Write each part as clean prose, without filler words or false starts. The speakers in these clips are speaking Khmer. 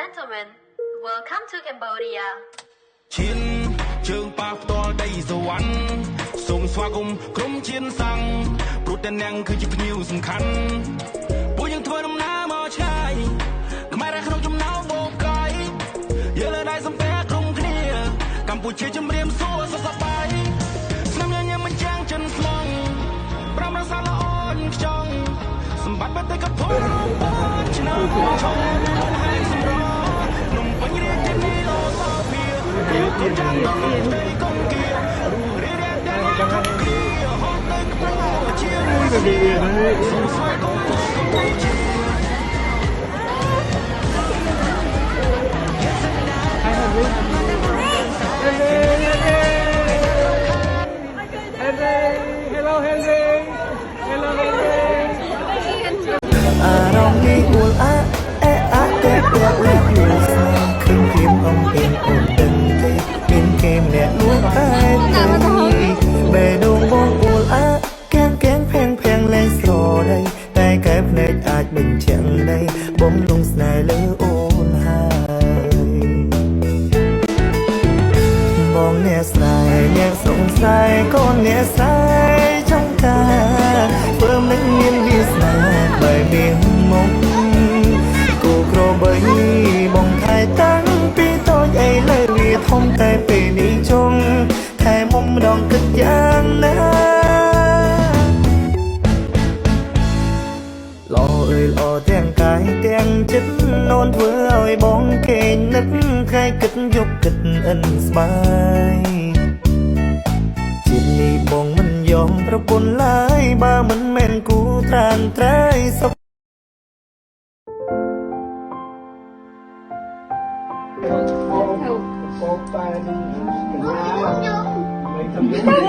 gentlemen, welcome to Cambodia. ឈានជើងប៉ះផ្ទាល់ដីសវណ្ណសូមស្វាគមន៍ក្រុមឈានសាំងព្រោះតែនាងគឺជាភ្ញៀវសំខាន់ពួកយើងធ្វើដំណើរមកឆ្ងាយខ្មែរនៅក្នុងចំណោមបូកកាយយើងលើដៃសំពះក្រុមគ្នាកម្ពុជាជំរាបសួរសុខសប្បាយស្នាមញញឹមមិនចាំងចិនស្លងប្រាំរសាល្អញខ្ចង់សម្បត្តិបេតិកភណ្ឌឆ្នាំឆុងហើយសម្រនំពេញរាជធានីលោសាភាទីចាំដល់ដីកុំគៀរីរ៉ាទាំងគ្រប់គ្រាហត់ទៅខ្ពស់ជាសូមស្វាគមន៍កម្ពុជាHello Henry អារម្មណ៍នេះអួលអាតែពាក់លិចយល់ស្នេហ៍ឃើញព្រៀមអំពីអូនដឹងទេមានគេម្នាក់លួងឯងបេះដូងបងអួលកែងផាំងលែងស្រដីតែកែភ្នែកអាចបញ្ជាក់ដីបំលងស្នេហ៍លើអូនហើយបងអ្នកស្នេហ៍អ្នកសង្ស័យកូនអ្នកស្នេហ៍ចង់ការព្រមនឹងមានវាសនាបែបមានមកគូក្របីបងថែតាំងពីតូចអីលើវាធំតែពេលនេះចង់ថែមុំម្ដងគិតយ៉ាងណាល្អអើយល្អទាំងកាយទាំងចិត្តនោនធ្វើឲ្យបងគេងនឹកថ្ងៃគិតយកគិតអិនស្បាយជាតិនេះបងមិនយอมប្រពន្ធឡើយបើមិនមែនគូត្រានត្រៃសុខ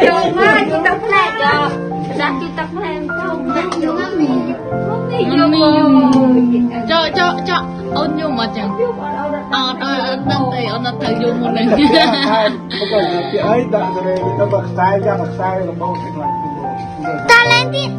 យកមកជិះទឹកផ្លែយកដាក់ជិះទឹកផ្លែចូលដាក់យកមីចកអូនយកមកចឹងអត់ដឹងទេអូនទៅយកមកនឹងតែពីអីដាក់សេរីទៅបើខ្សែចាំខ្សែរបស់គេខ្លាំងតាឡែនទៀត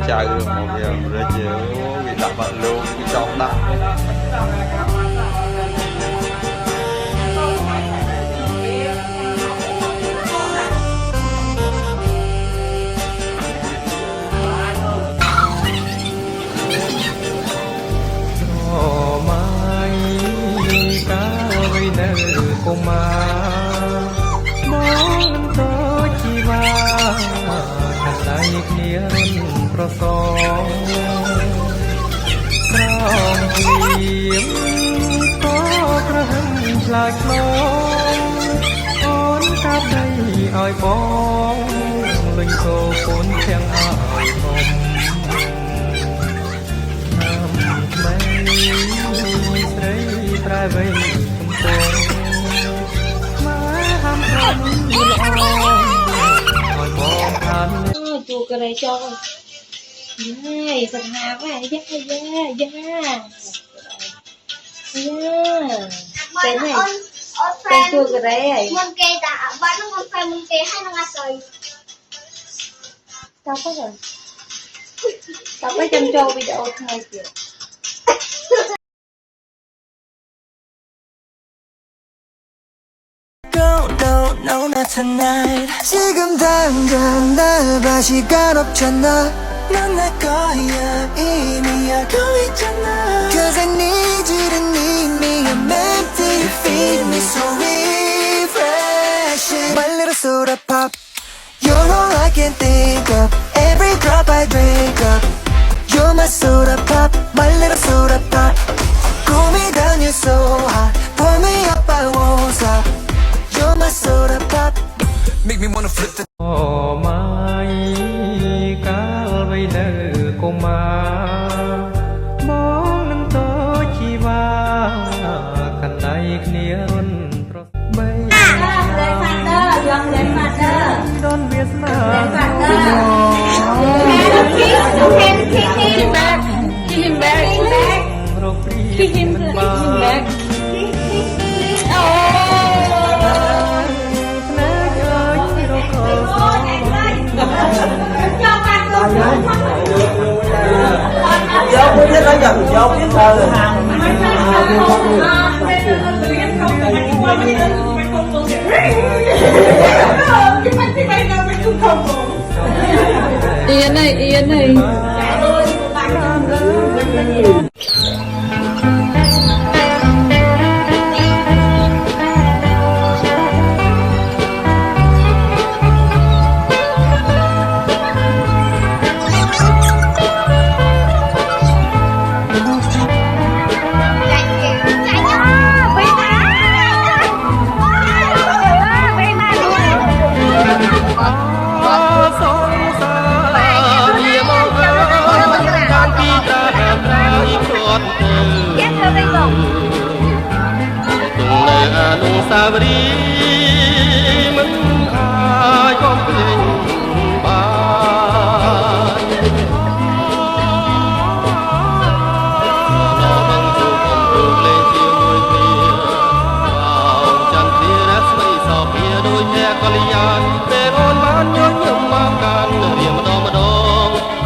ចៅមកវារជើវាដាក់បាក់លោកវាចង់ដាក់កុមារបងតូចជីវ៉ាអាស្រ័យគ្នារុនប្រសងក្រោមព្រៀមក៏ក្រហមឆ្លើយឆ្លងអូនកាប់ដីឲ្យបងលុញកោពូនទាំងឲ្យនំណាំថ្មីស្រីប្រែវៃកំពងchú cái này cho con này thật hà quá da cái này cái chú cái đấy môn kê đã vẫn nó môn phải môn kê hay nó ngắt rồi tao có rồi tao có chăm cho video thôi kìa No, not tonight. 지금 당장 날 봐 시간 없잖아. 넌 날 거야 이미 알고 있잖아 Cause I need you to need me I'm meant to feed me so refreshing My little soda pop You're all I can think of Every drop I drink up You're my soda pop My little soda pop Cool me down, you're so hot Pour me up, I won't stop You're my soda pop Make me wanna flip the ไม่កាលវ័យនៅកុមារមកនឹងតជីវ៉ាកណ្ដៃគ្នារុនប្របីដនវាស្នារកព្រីមិនបានDâu cũng biết lấy dòng dâu biết rồi Yên nàyសាវរីមិនអាចកំភ្លេចបានដល់បងជួបអំពើលេងជាមួយគ្នាអោចន្ទធារស្មីសោភាដូចតែកល្យានពេលអូនបានញញឹមមកកាន់រៀមម្ដង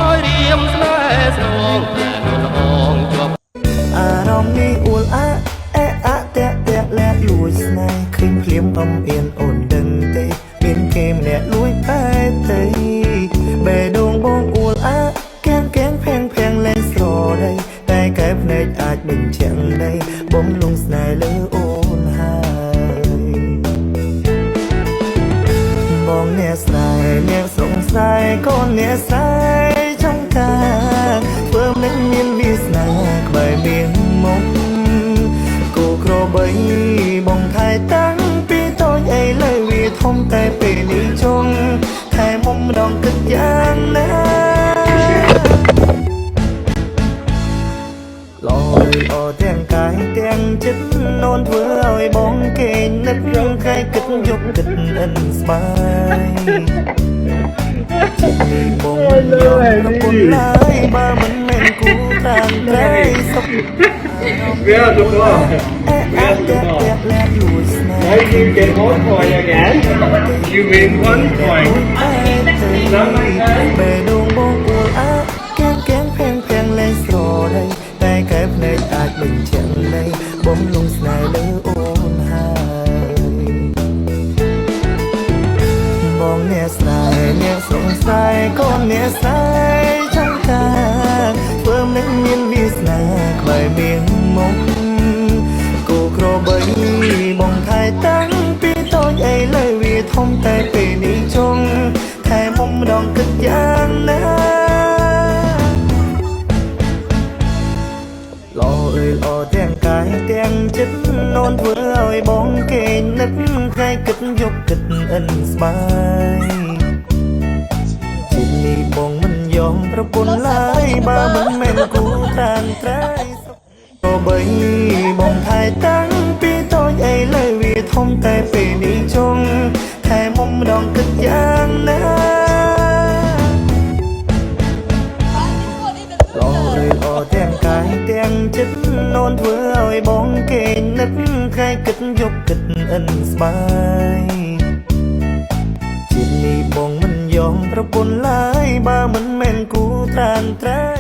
ហើយរៀមស្នេហ៍ស្នងតែនួនល្អងជាប់អារម្មណ៍នេះអួលអាតែលែកលួចស្នេហ៍ឃើញភ្លាមអំអៀនអូនដឹងទេមានគេម្នាក់លួចបែបទៅបេះដូងបងអួលអាកែងផាំងលែងស្រដីតែកែភ្នែកអាចបញ្ជាក់ដីបំលងស្នេហ៍លើអូនហើយបងអ្នកស្រីអ្នកសង្ស័យកូនអ្នកស្រីចង់ការធ្វើមិនមានវាសនាក្បែរមានមកក្របីបងថែតាំងពីតូចអីលើវាធំតែពេលនេះចង់ថែមុំម្ដងគិតយ៉ាងណាលយអទាំងកាយទាំងចិត្តនោនធ្វើឲ្យបងគេនឹកកាយគិតយកគិតអិនស្បាយចិត្តបងយកប្រពន្ធឡើយបើមិនមែនគូតាមត្រៃសុខ Where the ball? Where's the ball? Now you get 1 point again. You win 1 point. Not like that. បេះដូងបងអួលអាកែងផាំងលែងស្រដីតែកែភ្នែកអាចបញ្ជាក់ដីបំលងស្នេហ៍លើអូនហើយបងអ្នកស្រីអ្នកសង្ស័យកូនអ្នកស្រីចង់ការធ្វើមិនមានវាសនាក្បែរមានមកគូក្របីបងថែតាំងពីតូចអីលើវាធំតែពេលនេះចង់ថែមុំម្ដងគិតយ៉ាងណាល្អអើយល្អទាំងកាយទាំងចិត្តនោនធ្វើឲ្យបងគេនឹកថ្ងៃគិតយកគិតអិនស្បាយចិត្តនេះបងមិនយอมប្រពន្ធឡើយបើមិនមែនគូតានត្រៃក៏បីបងថែតាំងពីតូចអីលើវាធំតែពេលនេះចង់ថែមុំម្ដងគិតយ៉ាងណាល្អអើយល្អទាំងកាយទាំងចិត្តនោនធ្វើឲ្យបងគេនឹកថ្ងៃគិតយកគិតអិនស្បាយជាតិនេះបងមិនយอมប្រពន្ធឡើយបើមិនមែនគូតានត្រៃ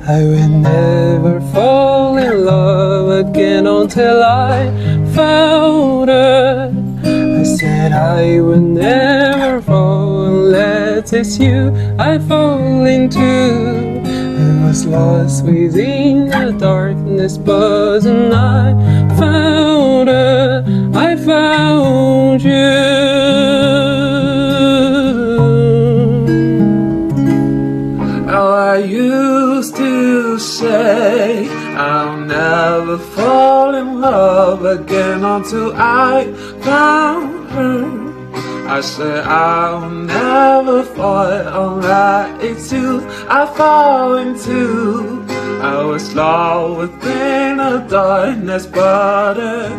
I will never fall in love again until I found her. I said I will never fall unless it's you I fall into. I was lost within the darkness, but then I found her, I found you. I used to say I'll never fall in love again until I found her. I said I'll never fall unless it's you I fall into. I was lost within the darkness, but then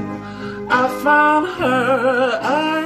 I found her.